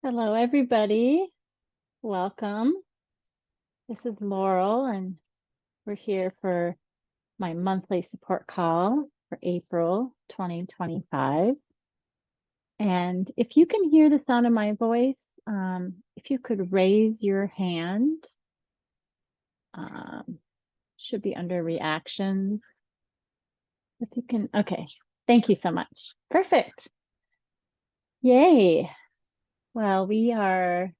Hello, everybody. Welcome. This is Laurel, and we're here for my monthly support call for April 2025. And if you can hear the sound of my voice, if you could raise your hand, um, should be under reactions. If you can, okay. Thank you so much. Perfect. Yay. Well, we are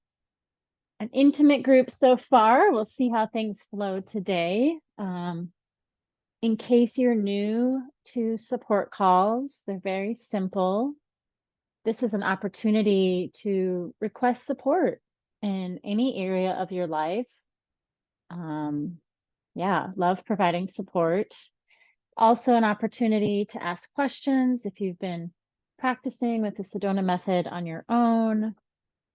an intimate group so far. We'll see how things flow today. In case you're new to support calls, they're very simple. This is an opportunity to request support in any area of your life. Yeah, love providing support. Also, an opportunity to ask questions if you've been practicing with the Sedona method on your own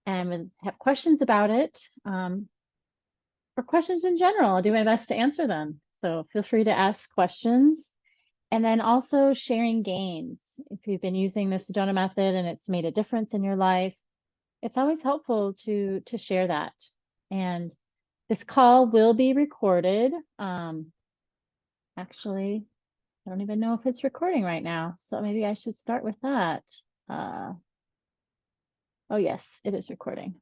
and have questions about it, or questions in general. I'll do my best to answer them. So feel free to ask questions. And then also sharing gains. If you've been using the Sedona method and it's made a difference in your life, it's always helpful to share that. And this call will be recorded. Actually, I don't even know if it's recording right now, so maybe I should start with that. Oh yes, it is recording.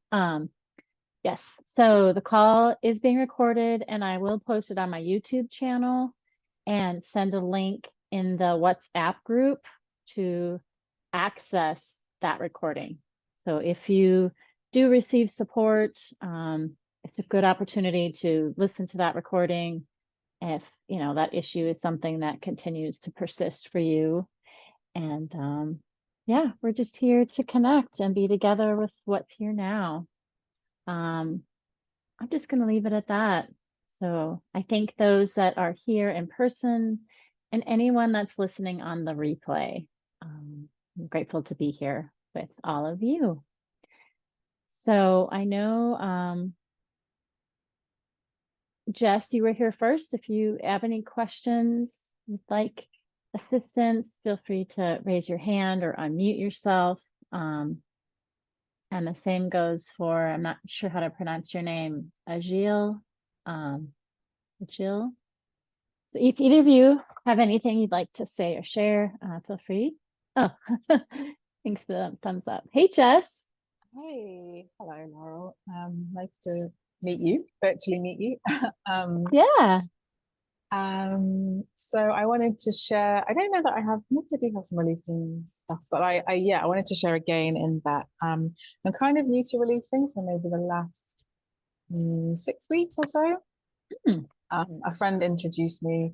Yes, so the call is being recorded, and I will post it on my YouTube channel and send a link in the WhatsApp group to access that recording. So if you do receive support, it's a good opportunity to listen to that recording if that issue is something that continues to persist for you. And yeah, we're just here to connect and be together with what's here now. I'm just going to leave it at that. So I thank those that are here in person and anyone that's listening on the replay. I'm grateful to be here with all of you. So I know, Jess, you were here first. If you have any questions, you'd like assistance, feel free to raise your hand or unmute yourself. And the same goes for, I'm not sure how to pronounce your name, Agil. Jill. So if either of you have anything you'd like to say or share, feel free. Oh, thanks for the thumbs up. Hey, Jess. Hey, hello, Laurel. Nice to meet you, virtually meet you. um, Yeah. so I wanted to share. I don't know that I have. Maybe I do have some releasing stuff, but yeah, I wanted to share again in that I'm kind of new to releasing, so maybe the last 6 weeks or so. Hmm. A friend introduced me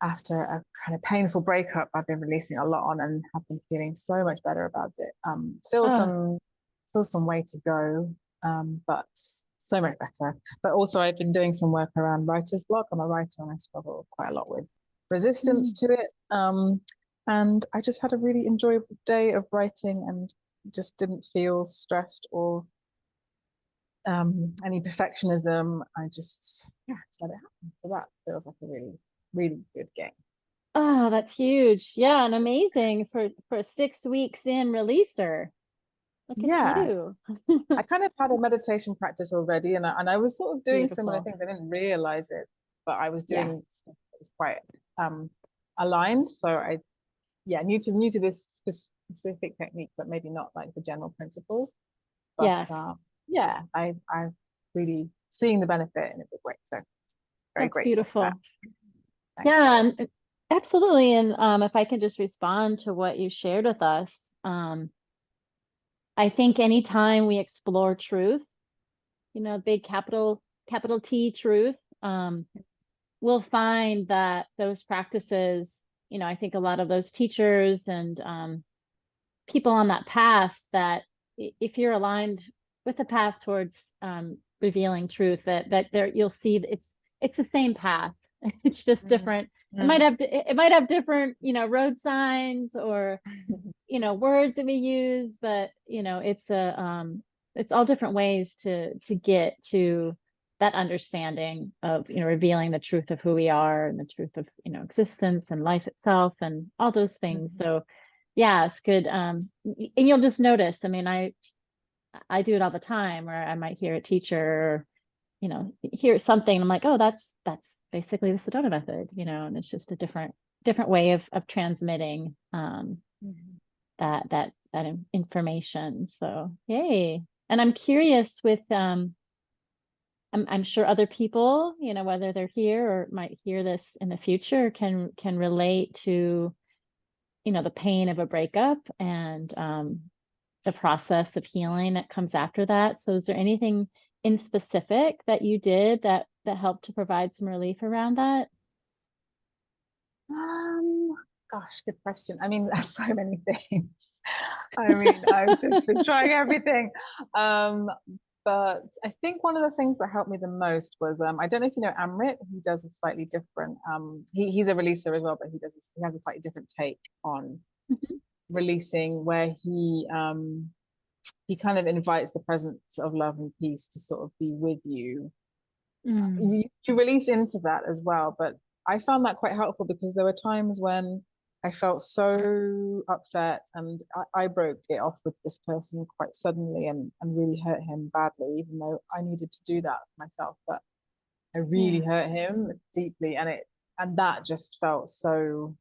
after a kind of painful breakup. I've been releasing a lot on and have been feeling so much better about it. Oh, Still some way to go, but so much better. But also, I've been doing some work around writer's block. I'm a writer and I struggle quite a lot with resistance hmm. to it. And I just had a really enjoyable day of writing and just didn't feel stressed or any perfectionism. I just let it happen. So that feels like a really, really good game. Oh, that's huge. Yeah, and amazing for 6 weeks in releaser. Look at Yeah, you. I kind of had a meditation practice already, and I was sort of doing similar Beautiful. things. I didn't realize it, but I was Yeah. doing stuff that was quite um, aligned. So yeah, new to this specific technique, but maybe not like the general principles. But Yes. yeah, I've really seeing the benefit in a big way. So very That's grateful for that. beautiful. Thanks, Yeah, Laura. and absolutely. And if I can just respond to what you shared with us, I think anytime we explore truth, big capital T truth, we'll find that those practices, I think a lot of those teachers and people on that path that if you're aligned with the path towards revealing truth, that there you'll see that it's the same path. It's just Mm, different. mm, It might have different, road signs or words that we use, but it's all different ways to get to that understanding of revealing the truth of who we are and the truth of existence and life itself and all those things. mm, So yeah, it's good. And you'll just notice, I mean, I do it all the time, where I might hear a teacher, hear something. I'm like, oh, that's basically the Sedona method, and it's just a different way of transmitting Mhm. that information. So yay. And I'm curious with I'm sure other people, whether they're here or might hear this in the future, can relate to, the pain of a breakup and the process of healing that comes after that. So is there anything in specific that you did that helped to provide some relief around that? Um, Gosh, good question. I mean, there's so many things. I mean, I've just been trying everything. Um, but I think one of the things that helped me the most was I don't know if you know Amrit. He does a slightly different. He's a releaser as well, but he has a slightly different take on Mhm. releasing, where he kind of invites the presence of love and peace to sort of be with you. Mm, You release into that as well, but I found that quite helpful because there were times when I felt so upset, and I broke it off with this person quite suddenly, and really hurt him badly, even though I needed to do that myself. But I really yeah. hurt him deeply, and that just felt so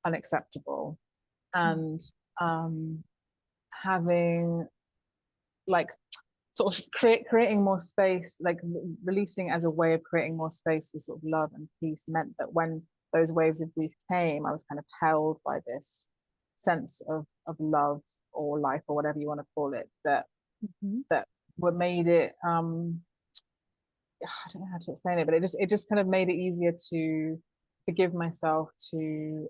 unacceptable. Mm, And um, having like sort of creating more space, like releasing as a way of creating more space for sort of love and peace, meant that when those waves of grief came, I was kind of held by this sense of love or life or whatever you want to call it, mhm. that what made it I don't know how to explain it, but it just kind of made it easier to forgive myself, to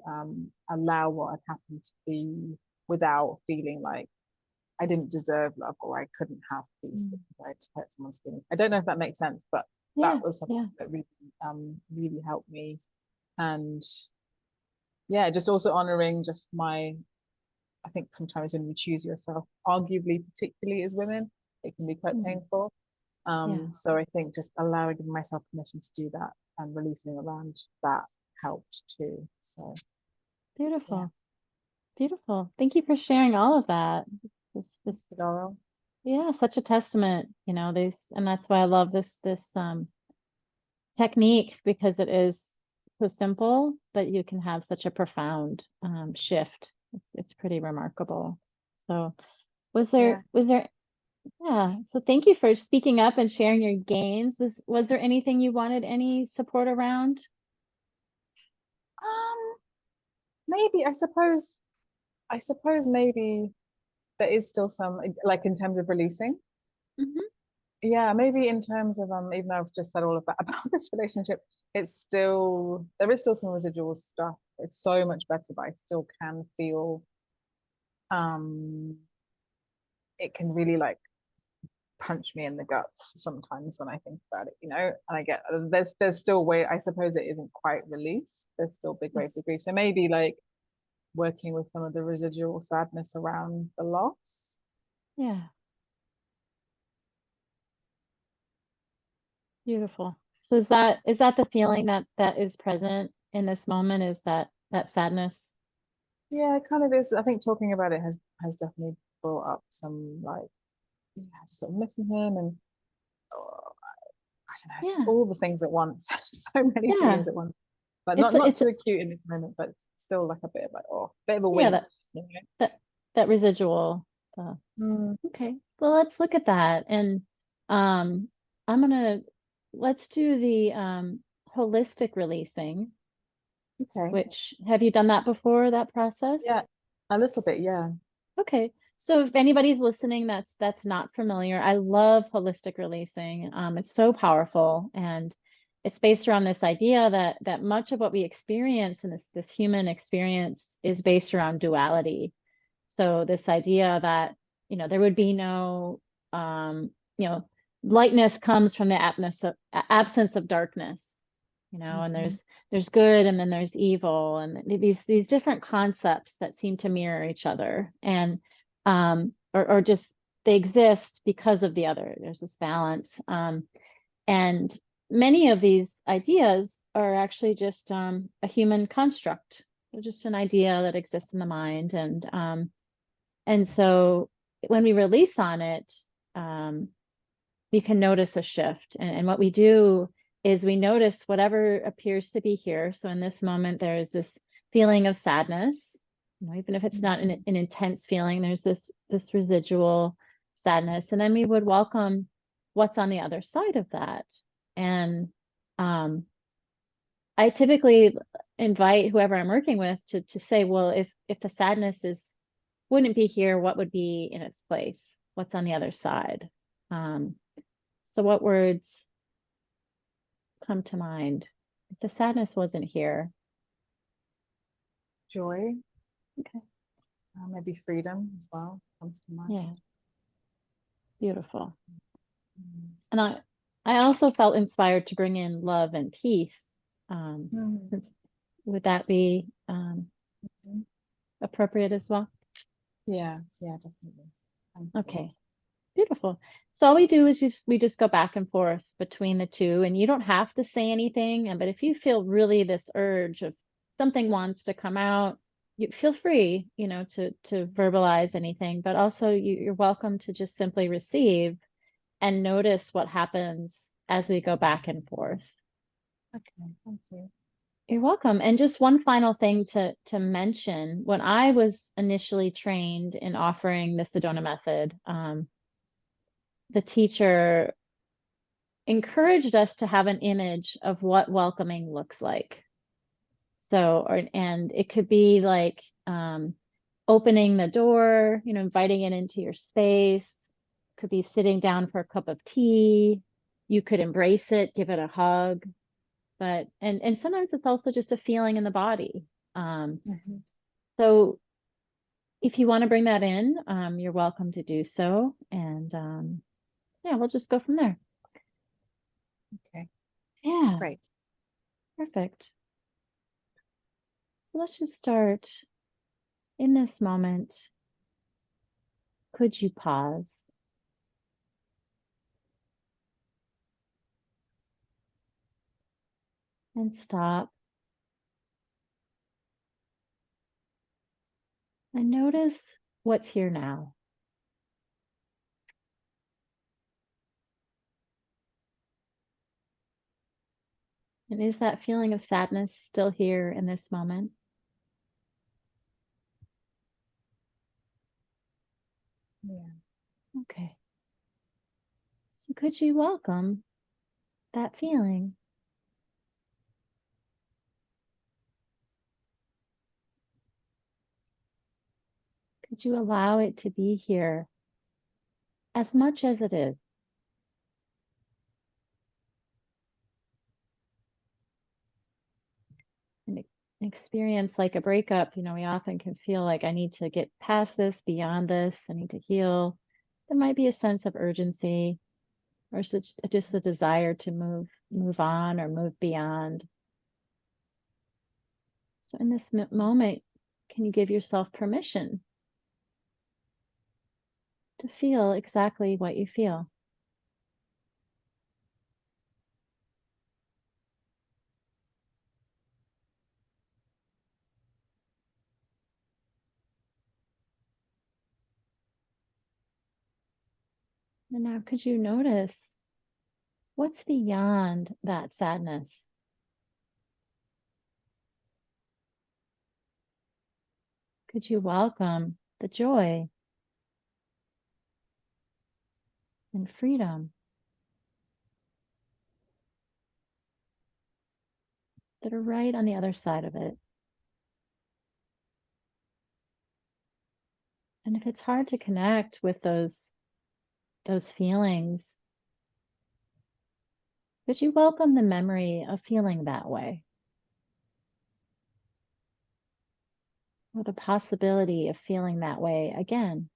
allow what had happened to be, without feeling like I didn't deserve love or I couldn't have peace Mm. because I'd hurt someone's feelings. I don't know if that makes sense, but Yeah, that was something yeah. that really helped me. And yeah, just also honoring just I think sometimes when you choose yourself, arguably, particularly as women, it can be quite Mm, painful. yeah. So I think just allowing myself permission to do that and releasing around that helped too. So yeah, Beautiful. Beautiful. Thank you for sharing all of that. It's Laurel. yeah, such a testament, and that's why I love this technique, because it is so simple, but you can have such a profound shift. It's pretty remarkable. So was Yeah. there yeah, so thank you for speaking up and sharing your gains. Was there anything you wanted any support around? Um, Maybe I suppose maybe there is still some, like, in terms of releasing. Mhm. Yeah, maybe in terms of even though I've just said all of that about this relationship, there is still some residual stuff. It's so much better, but I still can feel um it can really like punch me in the guts sometimes when I think about it, And I get there's still way, I suppose it isn't quite released. There's still big waves of grief. So maybe like working with some of the residual sadness around the loss. Yeah, beautiful. So is that the feeling that is present in this moment, is that sadness? Yeah, it kind of is. I think talking about it has definitely brought up some like, yeah, just sort of missing him, and oh, I don't know, it's just Yeah. all the things at once. So many Yeah. feelings at once. But It's not it's too acute in this moment, but still like a bit of like, oh, bit of a yeah, wince. that that residual. Mm, Okay. Well, let's look at that. And um I'm gonna let's do the holistic releasing, okay. which have you done that before, that process? Yeah, a little bit, yeah. Okay. So if anybody's listening that's not familiar, I love holistic releasing. It's so powerful, and it's based around this idea that much of what we experience in this human experience is based around duality. So this idea that, there would be no you know, lightness comes from the absence of darkness, and Mhm. there's good and then there's evil, and these different concepts that seem to mirror each other, and or just they exist because of the other. There's this balance. And many of these ideas are actually just a human construct. They're just an idea that exists in the mind. And so when we release on it, you can notice a shift. And what we do is we notice whatever appears to be here. So in this moment, there's this feeling of sadness, even if it's not an intense feeling, there's this residual sadness. And then we would welcome what's on the other side of that. And I typically invite whoever I'm working with to say, well, if the sadness wouldn't be here, what would be in its place? What's on the other side? So what words come to mind if the sadness wasn't here? Joy. Okay. Maybe freedom as well comes to mind. Yeah. Beautiful. And I also felt inspired to bring in love and peace. Would that be appropriate as well? Yeah, definitely. Okay. Beautiful. So all we do is we just go back and forth between the two, and you don't have to say anything. But if you feel really this urge of something wants to come out, you feel free, to verbalize anything, but also you're welcome to just simply receive and notice what happens as we go back and forth. Okay, thank you. You're welcome. And just one final thing to mention, when I was initially trained in offering the Sedona method, the teacher encouraged us to have an image of what welcoming looks like. So, and it could be like opening the door, inviting it into your space. Could be sitting down for a cup of tea. You could embrace it, give it a hug. But and sometimes it's also just a feeling in the body. So if you want to bring that in, you're welcome to do so. And yeah, we'll just go from there. Okay. Yeah. Great. Perfect. So let's just start in this moment. Could you pause? And stop. And notice what's here now. And is that feeling of sadness still here in this moment? Yeah. Okay. So could you welcome that feeling? Could you allow it to be here as much as it is? An experience like a breakup, we often can feel like I need to get past this, beyond this, I need to heal. There might be a sense of urgency or just a desire to move on or move beyond. So in this moment, can you give yourself permission to feel exactly what you feel? And now could you notice what's beyond that sadness? Could you welcome the joy and freedom that are right on the other side of it? And if it's hard to connect with those feelings, could you welcome the memory of feeling that way? Or the possibility of feeling that way again?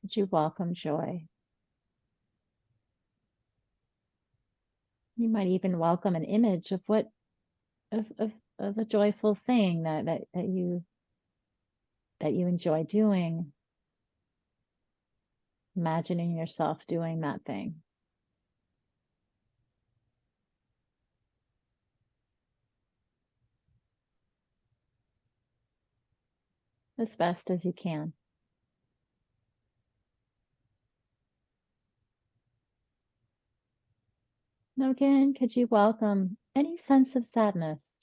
Could you welcome joy? You might even welcome an image of of a joyful thing that you enjoy doing. Imagining yourself doing that thing. as best as you can. Now again, could you welcome any sense of sadness?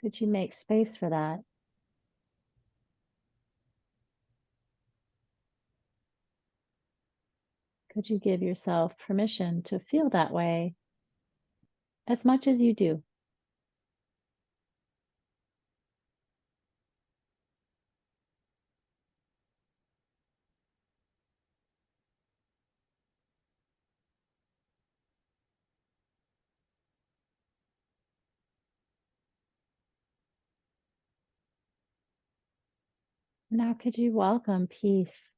Could you make space for that? Could you give yourself permission to feel that way as much as you do? Now, could you welcome peace?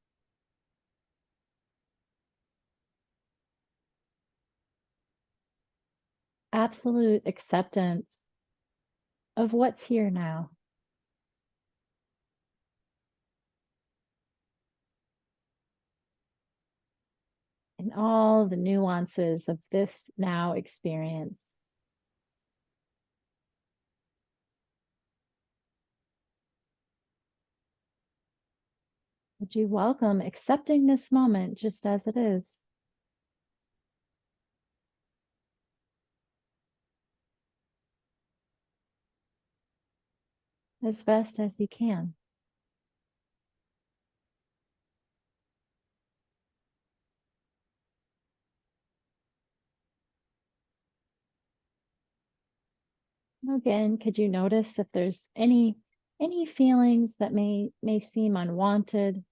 Absolute acceptance of what's here now. And all the nuances of this now experience. Would you welcome accepting this moment just as it is? As best as you can. Again, could you notice if there's any feelings that may seem unwanted?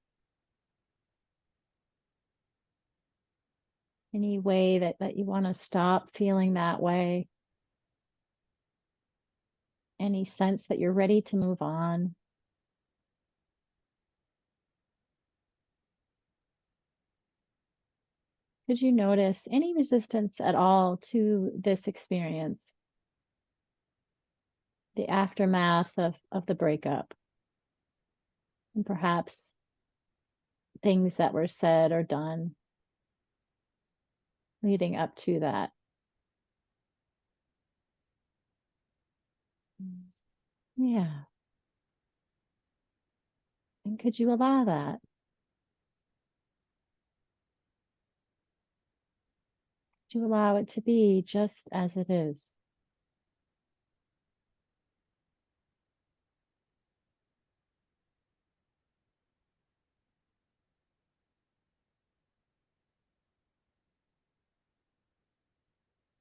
Any way that you want to stop feeling that way? Any sense that you're ready to move on? Could you notice any resistance at all to this experience? The aftermath of the breakup? And perhaps things that were said or done leading up to that. Yeah. And could you allow that? Could you allow it to be just as it is?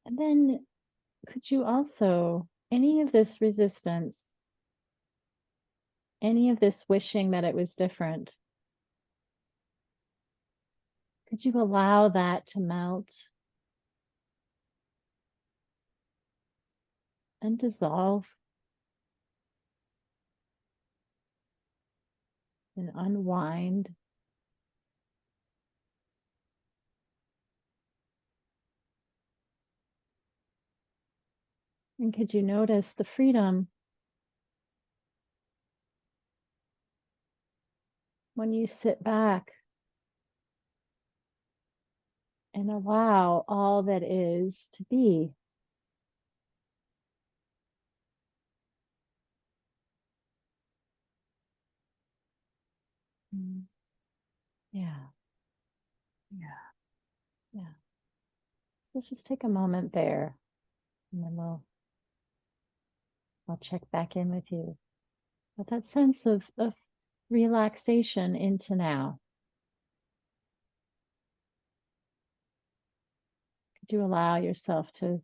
And then could you also, any of this resistance, any of this wishing that it was different, could you allow that to melt and dissolve and unwind? And could you notice the freedom when you sit back and allow all that is to be? Mm. Yeah, yeah, yeah. So let's just take a moment there and then I'll check back in with you. But that sense of relaxation into now. Could you allow yourself to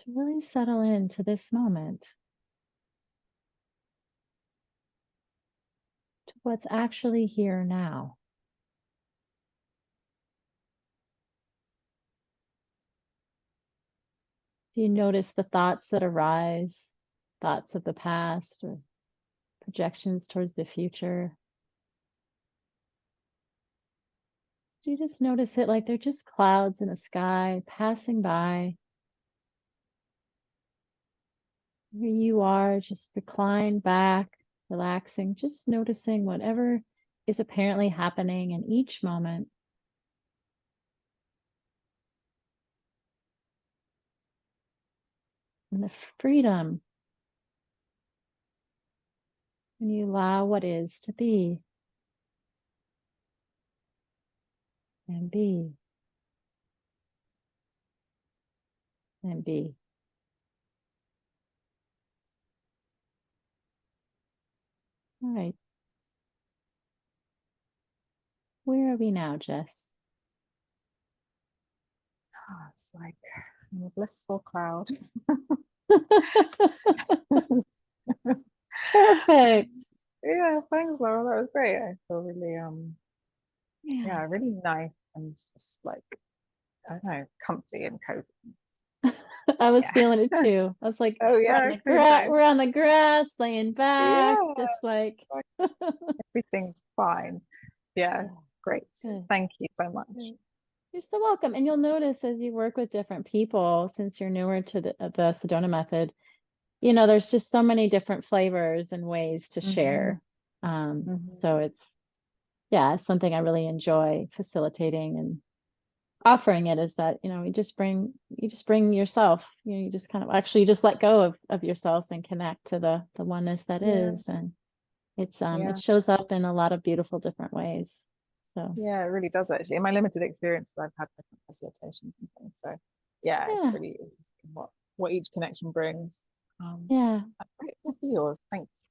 really settle into this moment, to what's actually here now? Do you notice the thoughts that arise, thoughts of the past or projections towards the future? Do you just notice it like they're just clouds in the sky passing by? Where you are, just recline back, relaxing, just noticing whatever is apparently happening in each moment. and the freedom when you allow what is to be and be and be. All right. Where are we now, Jess? It's like I'm a blissful cloud. Perfect. Yeah, thanks, Laura. That was great. I feel really Yeah. really nice and just like, I don't know, comfy and cozy. I was Yeah. feeling it too. I was like, Oh yeah, we're on the grass, laying back, yeah, just like everything's fine. Yeah, great. good. Thank you so much. Good. You're so welcome. And you'll notice as you work with different people, since you're newer to the Sedona method, there's just so many different flavors and ways to share. So it's something I really enjoy facilitating and offering it, is that, you just bring yourself, you just kind of actually you just let go of yourself and connect to the oneness that Yeah, is. And yeah, it shows up in a lot of beautiful different ways. So yeah, it really does actually. In my limited experiences, I've had different facilitations and things. So yeah, it's yeah, really interesting what each connection brings. yeah. I'm grateful for yours. Thanks.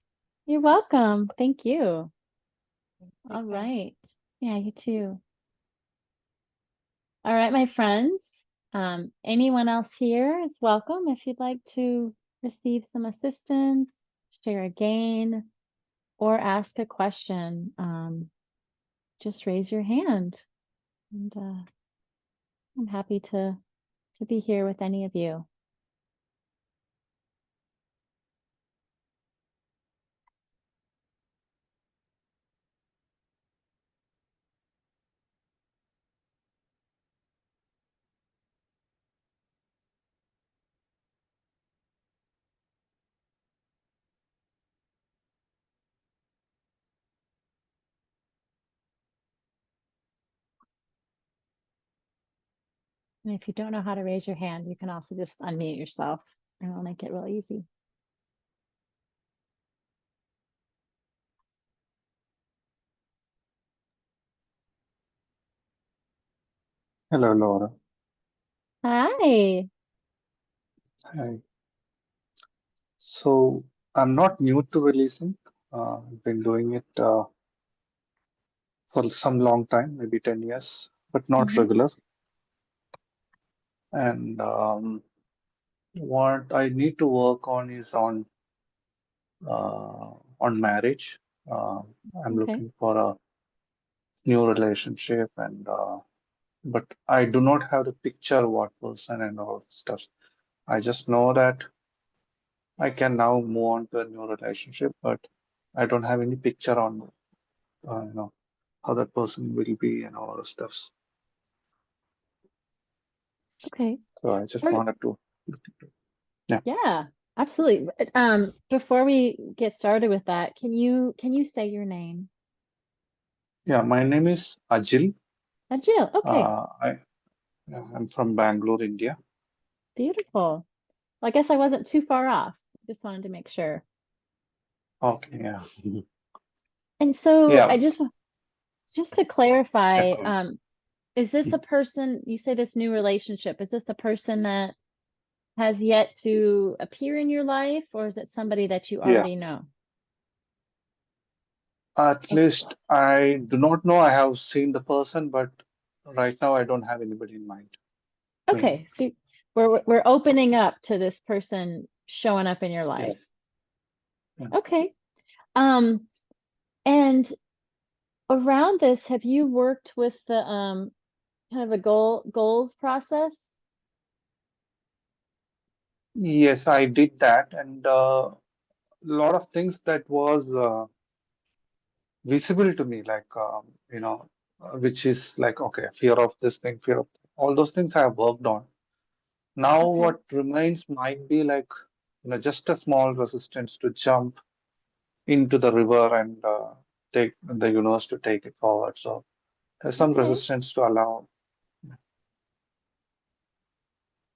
You're welcome. Thank you. Take All care. right. Yeah, you too. All right, my friends. Anyone else here is welcome if you'd like to receive some assistance, share a gain, or ask a question. Just raise your hand, and I'm happy to be here with any of you. And if you don't know how to raise your hand, you can also just unmute yourself, and it'll make it real easy. Hello, Laura. Hi. Hi. So I'm not new to releasing. I've been doing it for some long time, maybe 10 years, but not Mm-hmm. regular. And what I need to work on is on marriage. Uh, I'm Okay. looking for a new relationship, and but I do not have the picture what person and all that stuff. I just know that I can now move on to a new relationship, but I don't have any picture on you know how that person will be and all the stuff. Okay. So I just Sure. wanted to look into it. Yeah, Yeah, absolutely. Before we get started with that, can you say your name? yeah. My name is Ajil. Jill. Okay, I I'm from Bangalore, India. beautiful. Well, I guess I wasn't too far off. Just wanted to make sure. Okay, yeah, And so I yeah, just to yeah. clarify, Go on. is this a person, you say this new relationship, is this a person that has yet to appear in your life, or is it somebody that you Yeah. already know? At Okay. least I do not know. I have seen the person, but right now I don't have anybody in mind. Really. Okay, so we're opening up to this person showing up in your Yeah. life. Yeah. Okay. Um, and around this, have you worked with the kind of a goals process? Yes, I did that, and a lot of things that was visible to me, like which is like okay, fear of this thing, fear of all those things I have worked on. Now, Okay. what remains might be like, just a small resistance to jump into the river and take the universe to take it forward. So there's some Okay. resistance to allow.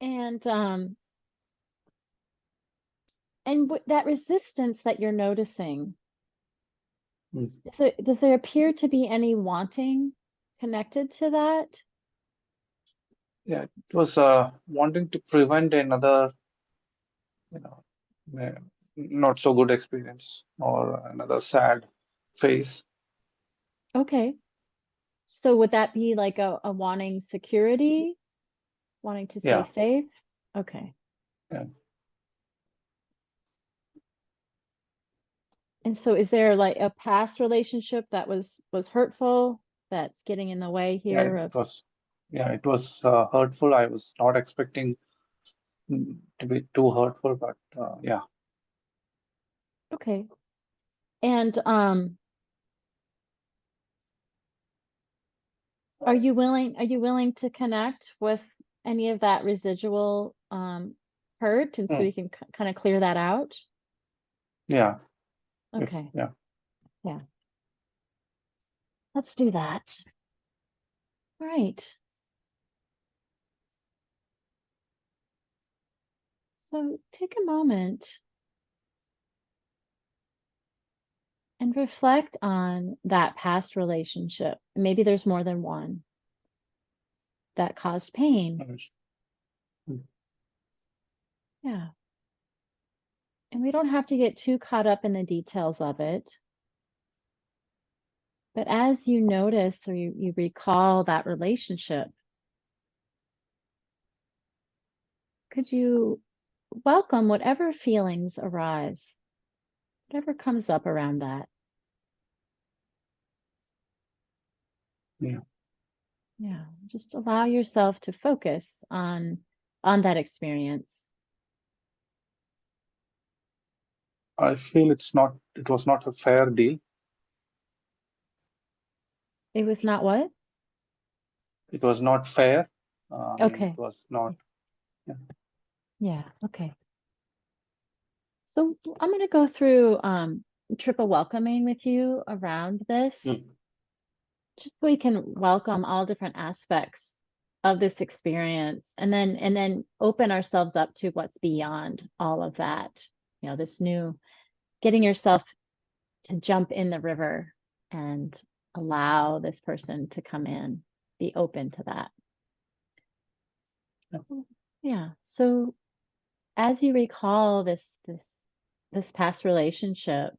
And And that resistance that you're noticing, Mm. does there appear to be any wanting connected to that? Yeah, it was wanting to prevent another, you know, not so good experience or another sad phase. Okay. So would that be like a wanting security, wanting to stay Yeah, safe? Okay. yeah. And so is there like a past relationship that was hurtful that's getting in the way Yeah, here of it was hurtful. I was not expecting to be too hurtful, but yeah, okay. And are you willing to connect with any of that residual hurt and so Mm. you can kind of clear that out? Yeah, Okay. yeah, Yeah. Let's do that. All right. So take a moment and reflect on that past relationship. Maybe there's more than one that caused pain. Mm. Yeah. And we don't have to get too caught up in the details of it. But as you notice or you recall that relationship, could you welcome whatever feelings arise, whatever comes up around that? Yeah. Yeah. Just allow yourself to focus on that experience. I feel it was not a fair deal. It was not what? It was not fair. I mean, it Okay. was not. Yeah. Yeah. Okay. So I'm going to go through triple welcoming with you around this, Mm. just so we can welcome all different aspects of this experience and then open ourselves up to what's beyond all of that. You know, this new getting yourself to jump in the river and allow this person to come in, be open to that. Yeah. Yeah. So as you recall this past relationship,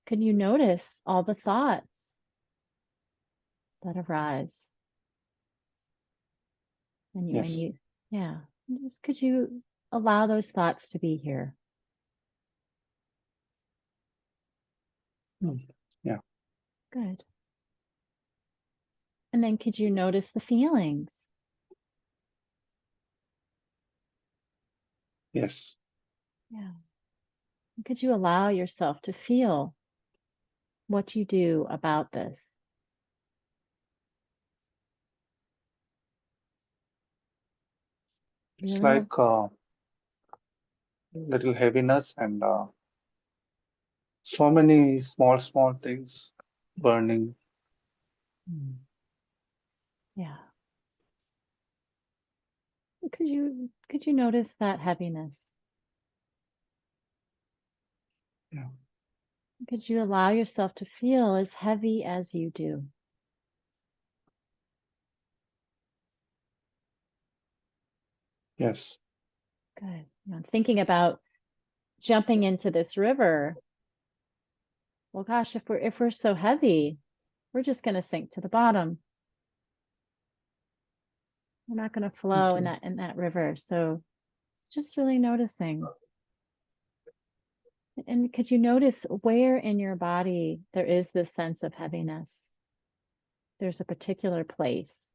can you notice all the thoughts that arise? And Yes. yeah, just could you allow those thoughts to be here? Mm. Yeah. Good. And then could you notice the feelings? Yes. Yeah. Could you allow yourself to feel what you do about this? It's Real, like little heaviness and so many small things burning. yeah. Could you notice that heaviness? Yeah. Could you allow yourself to feel as heavy as you do? Yes. Good. You know, thinking about jumping into this river. Well, gosh, if we're so heavy, we're just going to sink to the bottom. We're not going to flow in Okay. that river. So it's just really noticing. And could you notice where in your body there is this sense of heaviness? There's a particular place.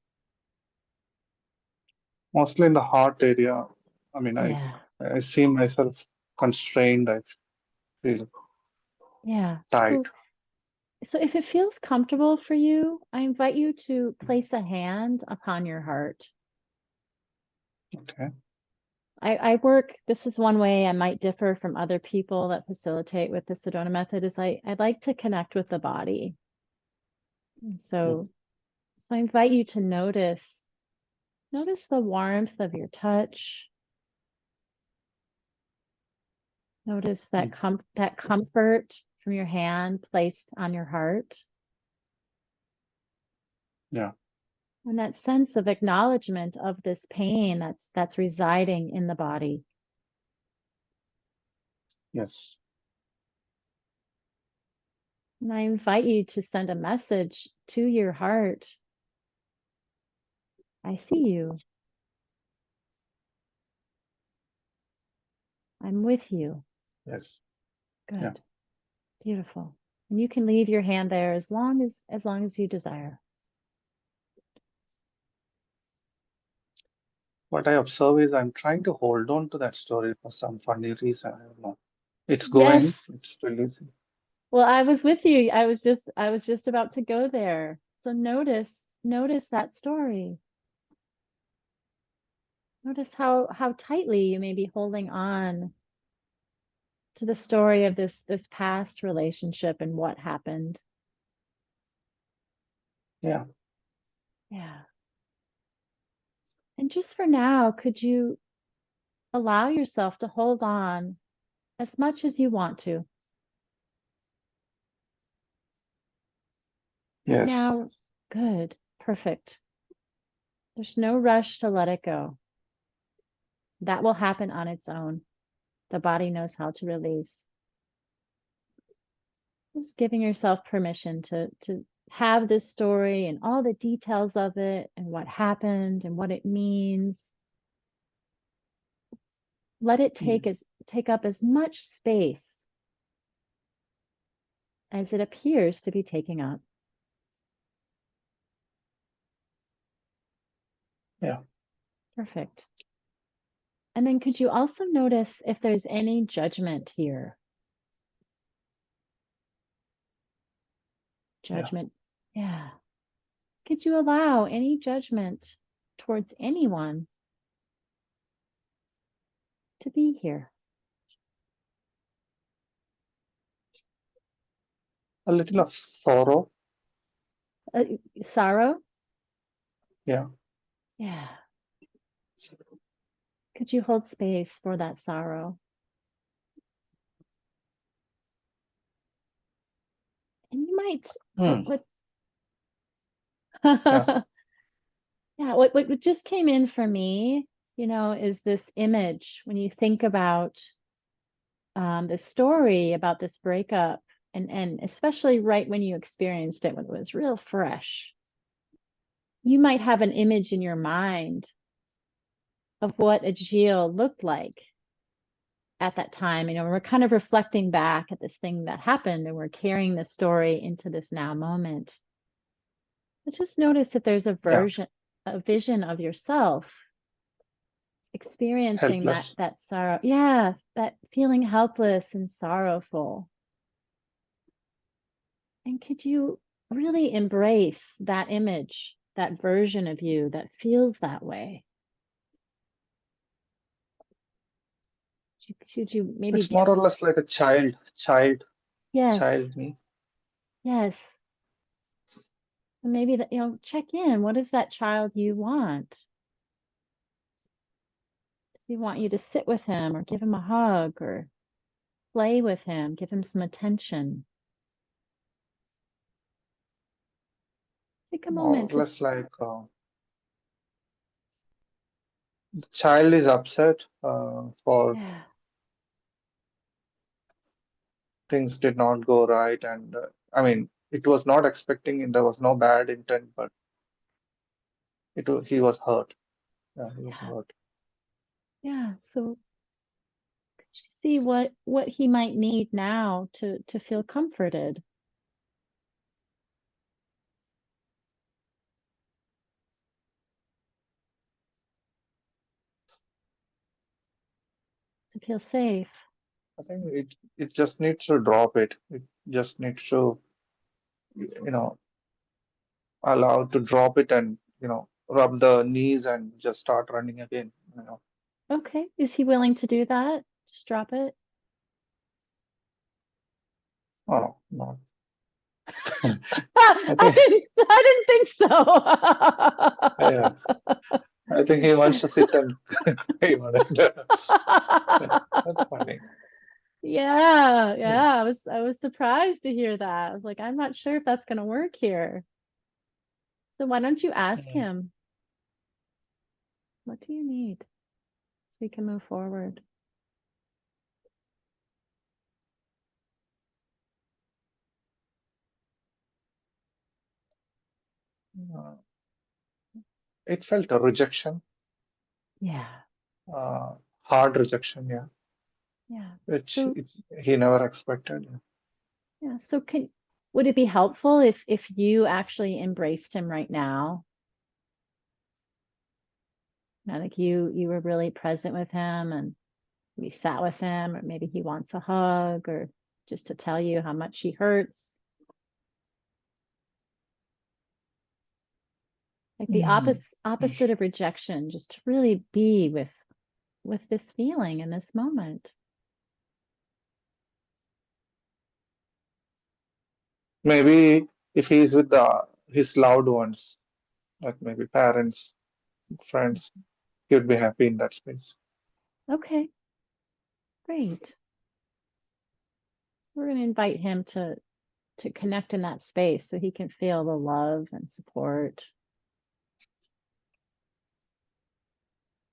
Mostly in the heart area. I mean, Yeah. I see myself constrained. I feel Yeah. tight. So if it feels comfortable for you, I invite you to place a hand upon your heart. Okay. I work, this is one way I might differ from other people that facilitate with the Sedona method is I like to connect with the body. And Mm. so I invite you to notice the warmth of your touch. Notice that that comfort from your hand placed on your heart. Yeah. And that sense of acknowledgement of this pain that's residing in the body. Yes. And I invite you to send a message to your heart. I see you. I'm with you. Yes. Good. Yeah. Beautiful. And you can leave your hand there as long as you desire. What I observe is I'm trying to hold on to that story for some funny reason. I don't know. It's Yes. going, it's releasing. Well, I was with you. I was just about to go there. So notice that story. Notice how tightly you may be holding on to the story of this past relationship and what happened. Yeah. Yeah. And just for now, could you allow yourself to hold on as much as you want to? Yes. Now, good, perfect. There's no rush to let it go. That will happen on its own. The body knows how to release. Just giving yourself permission to have this story and all the details of it and what happened and what it means. Let it take up as much space as it appears to be taking up. Yeah. Perfect. And then could you also notice if there's any judgment here? Judgment. Yeah. Could you allow any judgment towards anyone to be here? A little of sorrow. Sorrow? Yeah. Yeah. Could you hold space for that sorrow? And you might, what Yeah. yeah, what just came in for me, is this image when you think about the story about this breakup and especially right when you experienced it when it was real fresh. You might have an image in your mind of what Ajil looked like at that time. We're kind of reflecting back at this thing that happened and we're carrying the story into this now moment. But just notice if there's a vision of yourself experiencing Helpless. that sorrow. Yeah, that feeling helpless and sorrowful. And could you really embrace that image, that version of you that feels that way? Should you maybe It's more or less like a child yes, me. yes. And maybe that, check in. What is that child you want? Does he want you to sit with him or give him a hug or play with him, give him some attention? Take a More or moment to less like the child is upset for yeah, things did not go right, and I mean it was not expecting, and there was no bad intent, but he was hurt. Yeah, he was hurt. yeah. So could you see what he might need now to feel comforted? To feel safe. I think it just needs to drop it. It just needs to, allow to drop it and, rub the knees and just start running again. Okay. Is he willing to do that? Just drop it. Oh, no. I didn't think so. Yeah, I think he wants to sit and cry on it. That's funny. Yeah, I was surprised to hear that. I was like, I'm not sure if that's gonna work here. So why don't you ask Mm. him, what do you need? So we can move forward. Uh, it felt a rejection, Yeah, uh, hard rejection, yeah, yeah. which So he never expected. yeah, so would it be helpful if you actually embraced him right now? Like you were really present with him and we sat with him, or maybe he wants a hug or just to tell you how much he hurts. Like the Mm. opposite of rejection, just to really be with this feeling in this moment. Maybe if he is with his loved ones, like maybe parents, friends, he would be happy in that space. Okay, great. We're going to invite him to connect in that space so he can feel the love and support.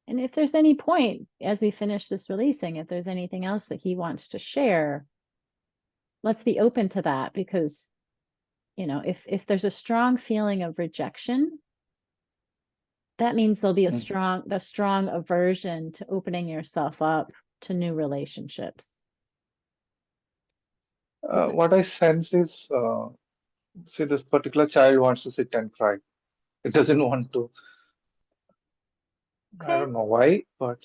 And if there's any point as we finish this releasing, if there's anything else that he wants to share, let's be open to that, because if there's a strong feeling of rejection, that means there'll be a Mm. strong aversion to opening yourself up to new relationships. What I sense is, see, this particular child wants to sit and cry. It doesn't want to. I Okay. don't know why, but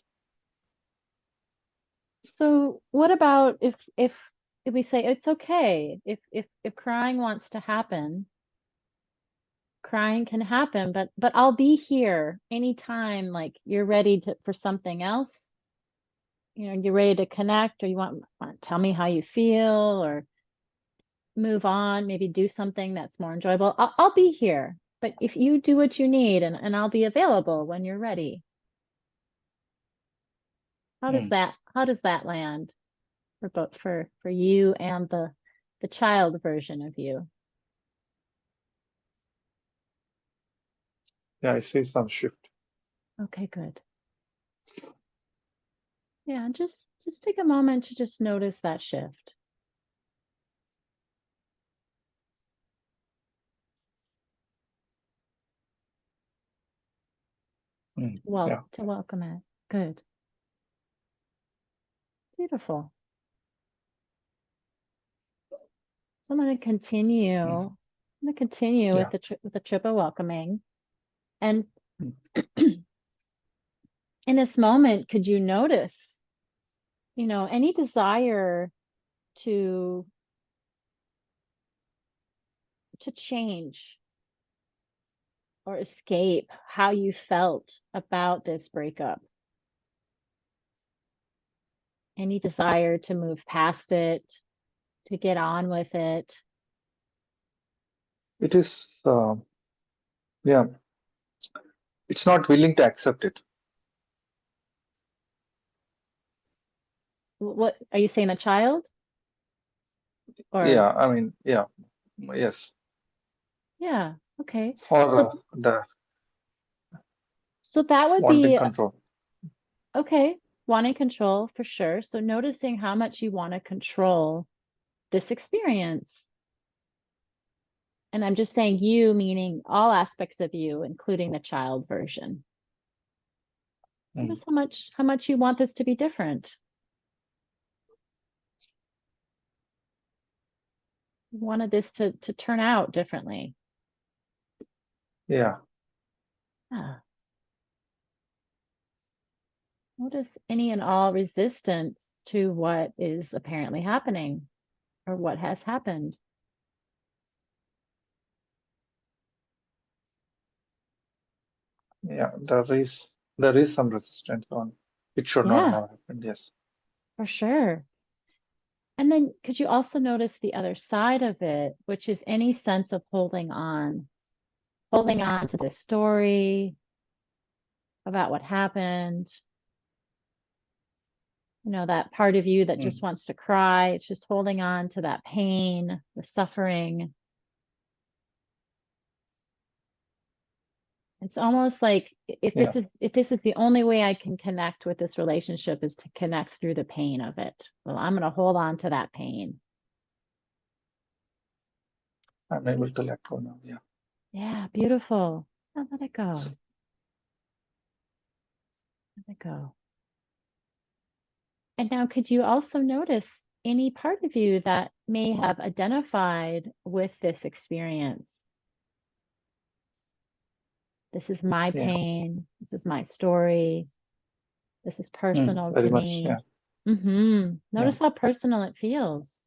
So what about if we say it's okay, if crying wants to happen, crying can happen, but I'll be here anytime like you're ready for something else. You're ready to connect, or you want to tell me how you feel, or move on, maybe do something that's more enjoyable. I'll be here. But if you do what you need, and I'll be available when you're ready. mm, How does that land for both for you and the child version of you? yeah, I see some shift. Okay, good. Yeah, just take a moment to just notice that shift. Well, Yeah. to welcome it. Good. Beautiful. So I'm going to continue. Mm. I'm going to continue with Yeah. the trip of welcoming. And Mm. in this moment, could you notice, any desire to change or escape how you felt about this breakup? Any desire to move past it, to get on with it? It is, yeah, it's not willing to accept it. What are you saying, a child? Or Yeah, I mean, yeah, yes. yeah, okay. Or So the that would wanting be control. okay, wanting control for sure. So noticing how much you want to control this experience. And I'm just saying you, meaning all aspects of you, including the child version. Mm. Notice how much you want this to be different. You wanted this to turn out differently. Yeah, Ah, notice any and all resistance to what is apparently happening or what has happened. yeah, there is some resistance on it should not Yeah, have happened. Yes. for sure. And then could you also notice the other side of it, which is any sense of holding on to this story, about what happened, You know, that part of you that Mm. just wants to cry. It's just holding on to that pain, the suffering. It's almost like if Yeah. this is the only way I can connect with this relationship is to connect through the pain of it. Well, I'm going to hold on to that pain. I'm able to let go now. Yeah. Yeah, beautiful. Now let it go. Let it go. And now, could you also notice any part of you that may have identified with this experience? This is my Yeah. pain. This is my story. This is personal Very to much. me. Yeah. Notice how personal it feels.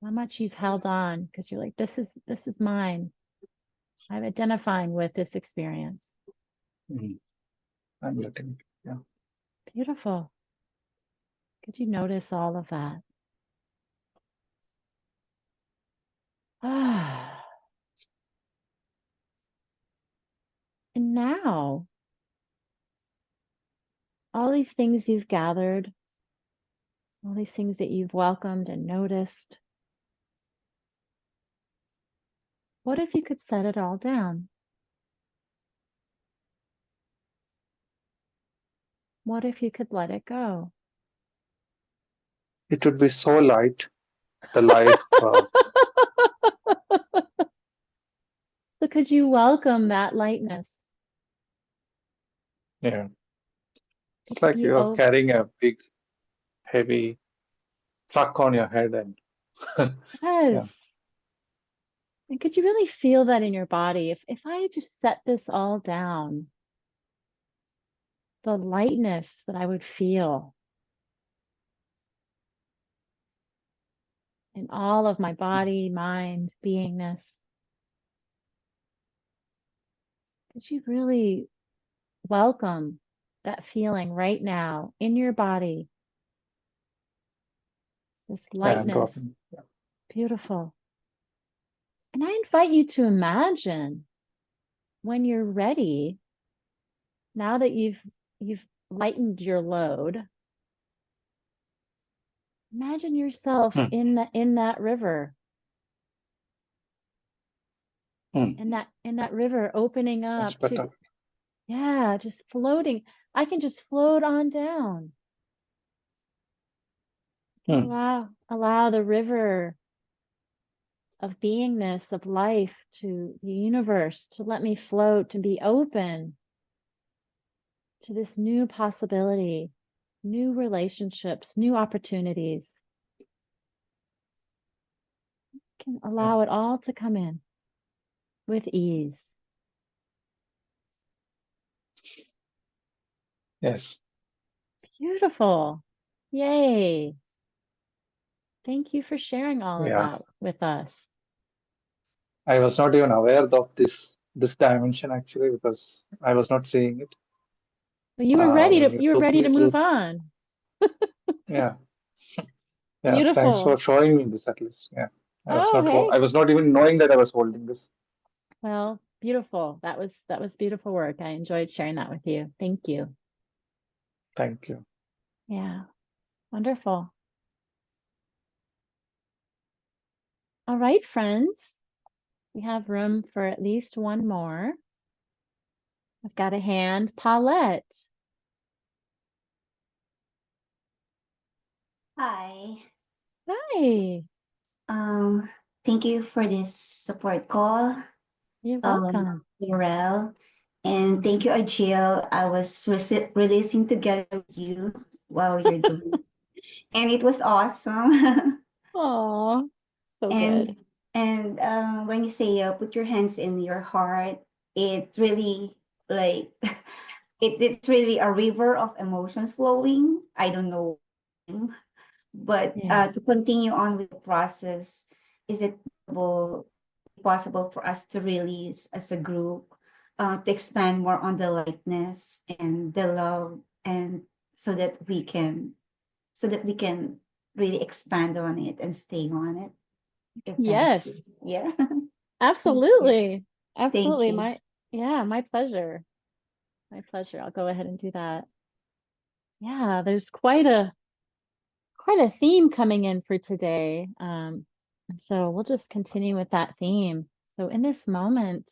How much you've held on because you're like, this is mine. I'm identifying with this experience. Mm. I'm letting it. Yeah. Beautiful. Could you notice all of that? Ah. And now, all these things you've gathered, all these things that you've welcomed and noticed, what if you could set it all down? What if you could let it go? It would be so light. The life. So could you welcome that lightness? Yeah. It's Could like you you're carrying a big, heavy truck on your head, and Yes. And could you really feel that in your body? If I had just set this all down, the lightness that I would feel in all of my body, mind, beingness. Could you really welcome that feeling right now in your body? This and lightness. dropping. Yeah. Beautiful. And I invite you to imagine when you're ready, now that you've lightened your load, imagine yourself Mm. in that river. Mm. In that river opening Much up better. to, yeah, just floating. I can just float on down. Mm. Allow the river of beingness, of life, to the universe, to let me float, to be open to this new possibility, new relationships, new opportunities. Can allow it all to come in with ease. Yes. Beautiful. Yay. Thank you for sharing all of Yeah. that with us. I was not even aware of this dimension actually, because I was not seeing it. But you were ready When to you you were took ready me to through. move on. Yeah. Yeah. Thanks for Beautiful. showing me this at least. Yeah. Oh, hey. I was not even knowing that I was holding this. Well, beautiful. That was beautiful work. I enjoyed sharing that with you. Thank you. Thank you. Yeah. Wonderful. All right, friends. We have room for at least one more. I've got a hand. Paulette. Hi. Hi. Thank you for this support call, You're welcome. Laurel. And thank you, Ajil. I was releasing together with you while you're doing, and it was awesome. Oh, so and good. when you say put your hands in your heart, it really like it's really a river of emotions flowing. I don't know, but Yeah. to continue on with the process, is it possible for us to release as a group, to expand more on the lightness and the love, and so that we can really expand on it and stay on it, if that's Yes, good. Yeah. Thank you. absolutely. Thank Absolutely. you. My pleasure. My pleasure. I'll go ahead and do that. Yeah, there's quite a theme coming in for today. And so we'll just continue with that theme. So in this moment,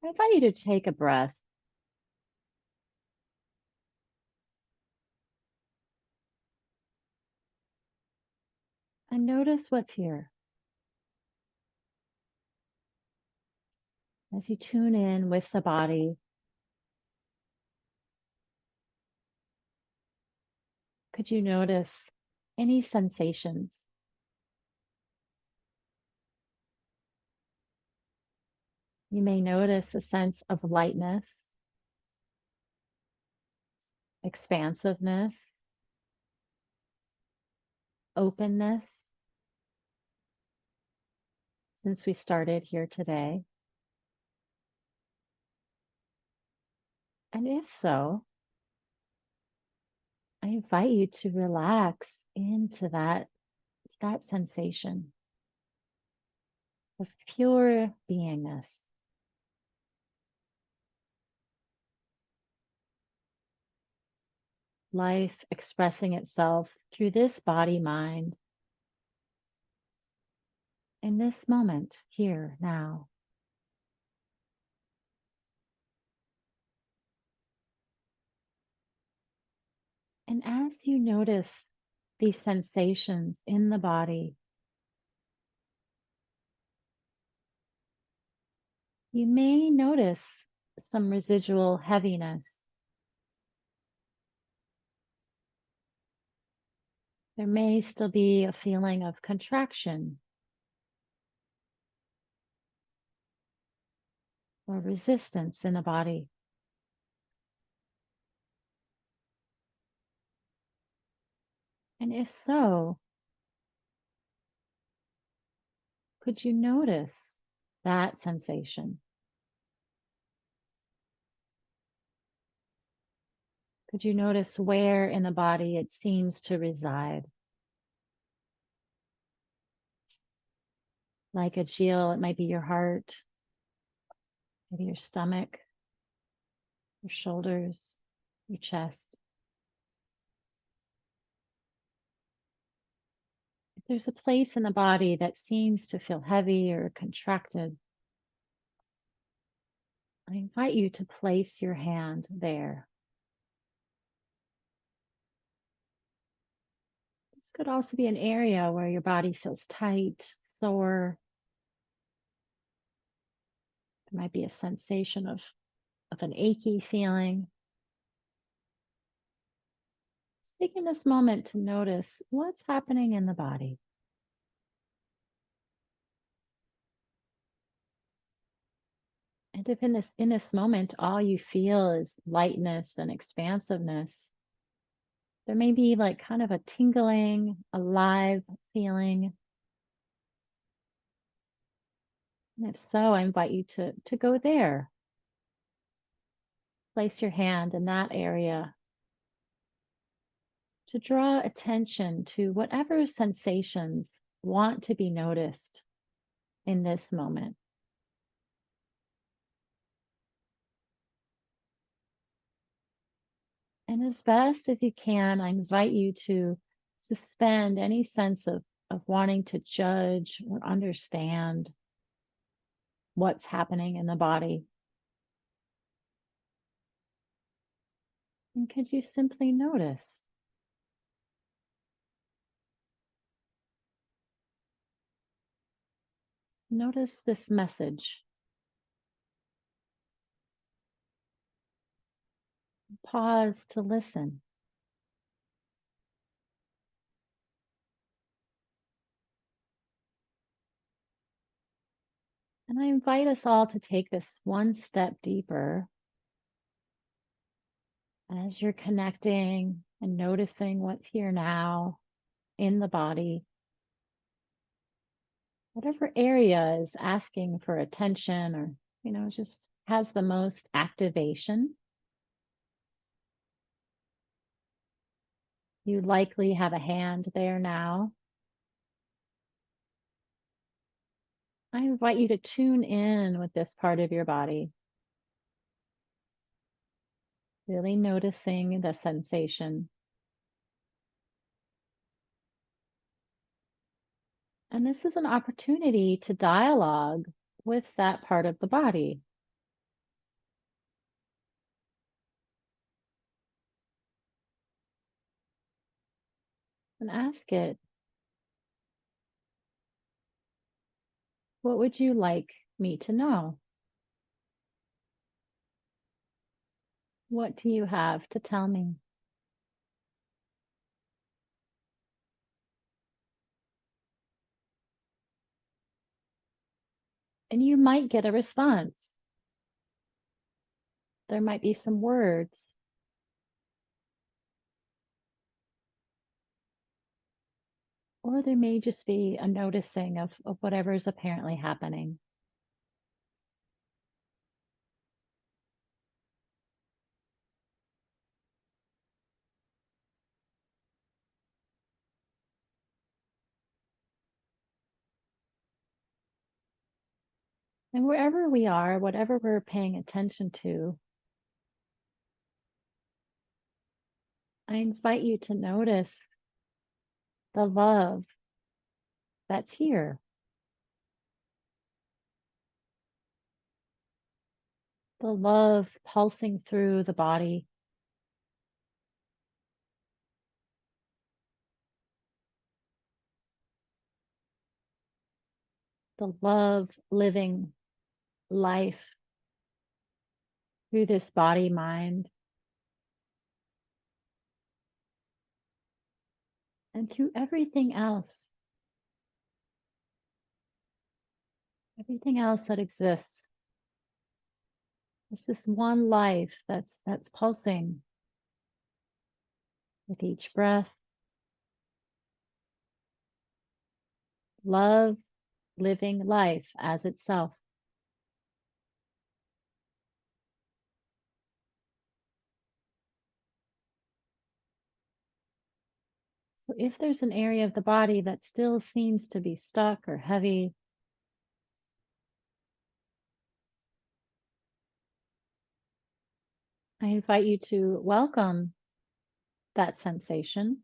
I invite you to take a breath. And notice what's here. As you tune in with the body, could you notice any sensations? You may notice a sense of lightness, expansiveness, openness since we started here today. And if so, I invite you to relax into that sensation of pure beingness. Life expressing itself through this body mind in this moment, here, now. And as you notice these sensations in the body, you may notice some residual heaviness. There may still be a feeling of contraction or resistance in the body. And if so, could you notice that sensation? Could you notice where in the body it seems to reside? Like a Jill, it might be your heart, maybe your stomach, your shoulders, your chest. If there's a place in the body that seems to feel heavy or contracted, I invite you to place your hand there. This could also be an area where your body feels tight, sore. There might be a sensation of an achy feeling. Just taking this moment to notice what's happening in the body. And if in this moment all you feel is lightness and expansiveness, there may be like kind of a tingling, alive feeling. And if so, I invite you to go there. Place your hand in that area to draw attention to whatever sensations want to be noticed in this moment. And as best as you can, I invite you to suspend any sense of wanting to judge or understand what's happening in the body. And could you simply notice? Notice this message. Pause to listen. And I invite us all to take this one step deeper as you're connecting and noticing what's here now in the body. Whatever area is asking for attention or, just has the most activation. You likely have a hand there now. I invite you to tune in with this part of your body. Really noticing the sensation. And this is an opportunity to dialogue with that part of the body. And ask it, what would you like me to know? What do you have to tell me? And you might get a response. There might be some words. Or there may just be a noticing of whatever's apparently happening. And wherever we are, whatever we're paying attention to, I invite you to notice the love that's here. The love pulsing through the body. The love living life through this body mind and through everything else that exists. It's this one life that's pulsing with each breath. Love living life as itself. So if there's an area of the body that still seems to be stuck or heavy, I invite you to welcome that sensation.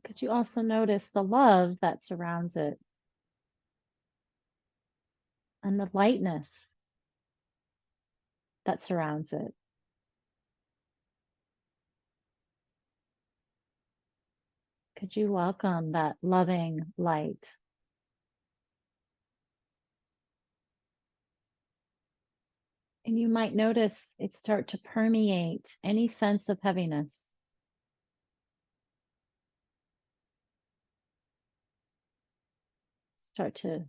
Could you also notice the love that surrounds it and the lightness that surrounds it? Could you welcome that loving light? And you might notice it start to permeate any sense of heaviness. Start to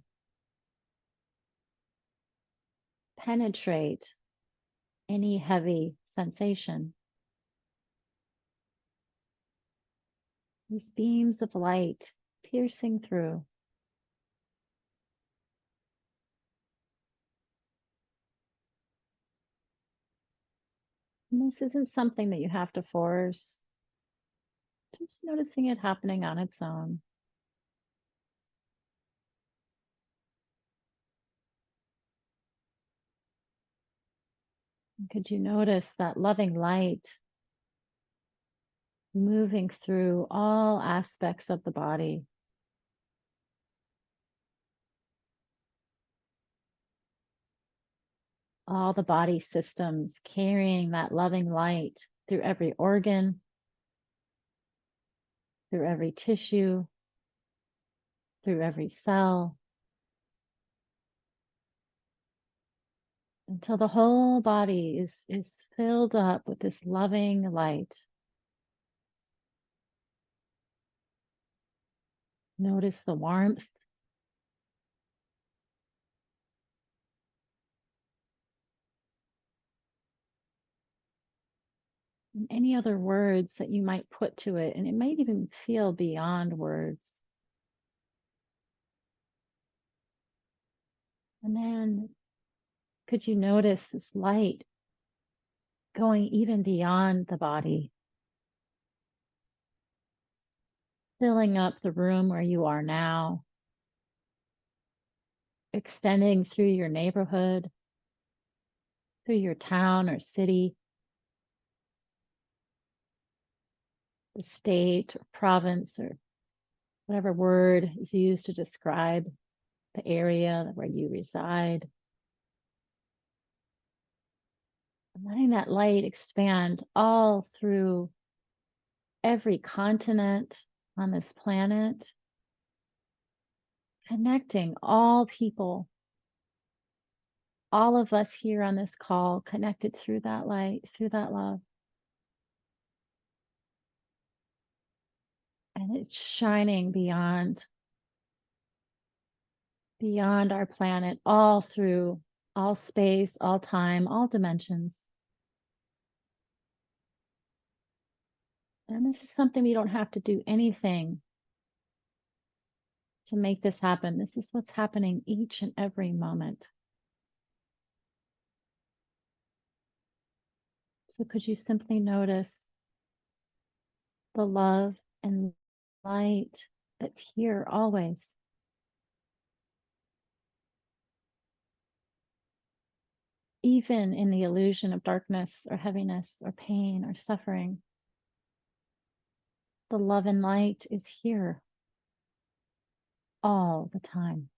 penetrate any heavy sensation. These beams of light piercing through. And this isn't something that you have to force. Just noticing it happening on its own. And could you notice that loving light moving through all aspects of the body? All the body systems carrying that loving light through every organ, through every tissue, through every cell, until the whole body is filled up with this loving light. Notice the warmth. And any other words that you might put to it, and it might even feel beyond words. And then could you notice this light going even beyond the body, filling up the room where you are now, extending through your neighborhood, through your town or city, the state or province, or whatever word is used to describe the area where you reside. And letting that light expand all through every continent on this planet, connecting all people, all of us here on this call, connected through that light, through that love. And it's shining beyond our planet, all through all space, all time, all dimensions. And this is something we don't have to do anything to make this happen. This is what's happening each and every moment. So could you simply notice the love and light that's here always? Even in the illusion of darkness or heaviness or pain or suffering, the love and light is here all the time.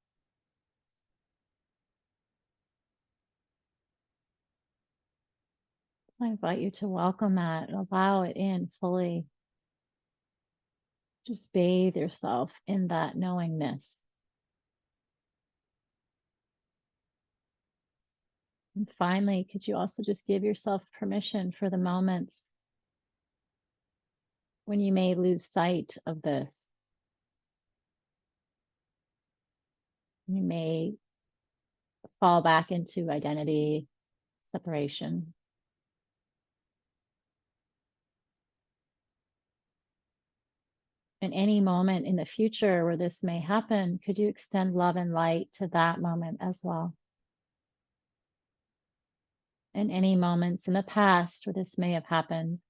I invite you to welcome that, allow it in fully. Just bathe yourself in that knowingness. And finally, could you also just give yourself permission for the moments when you may lose sight of this? You may fall back into identity, separation. In any moment in the future where this may happen, could you extend love and light to that moment as well? In any moments in the past where this may have happened,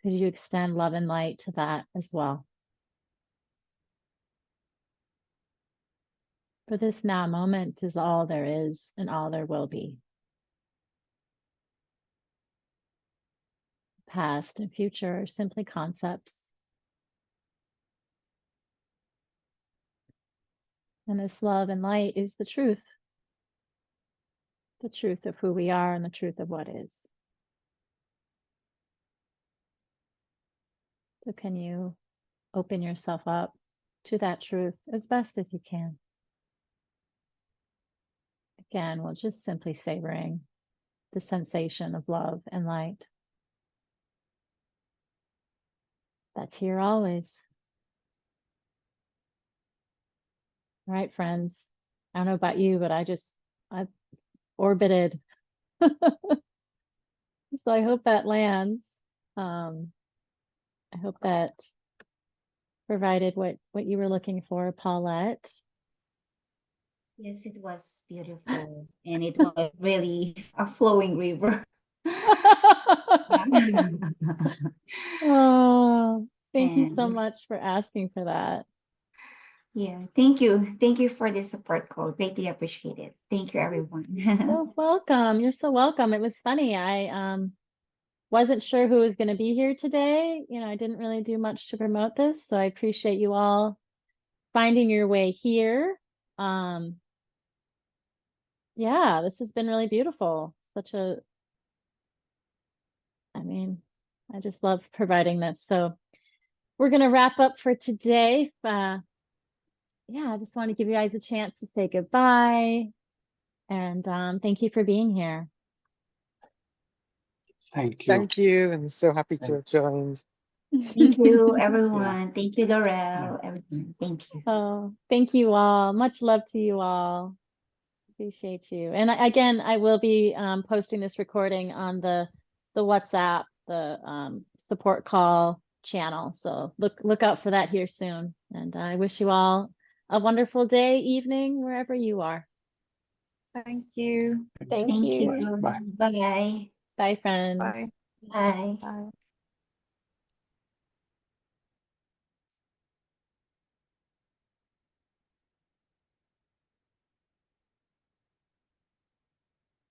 could you extend love and light to that as well? For this now moment is all there is and all there will be. Past and future are simply concepts. And this love and light is the truth of who we are and the truth of what is. So can you open yourself up to that truth as best as you can? Again, we'll just simply savoring the sensation of love and light that's here always. All right, friends. I don't know about you, but I've orbited. So I hope that lands. I hope that provided what you were looking for, Paulette. Yes, it was beautiful. And it was really a flowing river. Oh, thank you so And much for asking for that. yeah, thank you. Thank you for the support call. Greatly appreciate it. Thank you, everyone. So welcome. You're so welcome. It was funny. I wasn't sure who was going to be here today. You know, I didn't really do much to promote this, so I appreciate you all finding your way here. Yeah, this has been really beautiful. I just love providing this. So we're going to wrap up for today. Yeah, I just want to give you guys a chance to say goodbye. And thank you for being here. Thank you. Thank you, and so happy to have joined. Thank you, everyone. Thank you, Laurel. Everyone. Thank you. Oh, thank you all. Much love to you all. Appreciate you. And again, I will be posting this recording on the WhatsApp, the support call channel. So look out for that here soon. And I wish you all a wonderful day, evening, wherever you are. Thank you. Thank you. Bye. Bye. Bye, friends. Bye. Bye. Bye.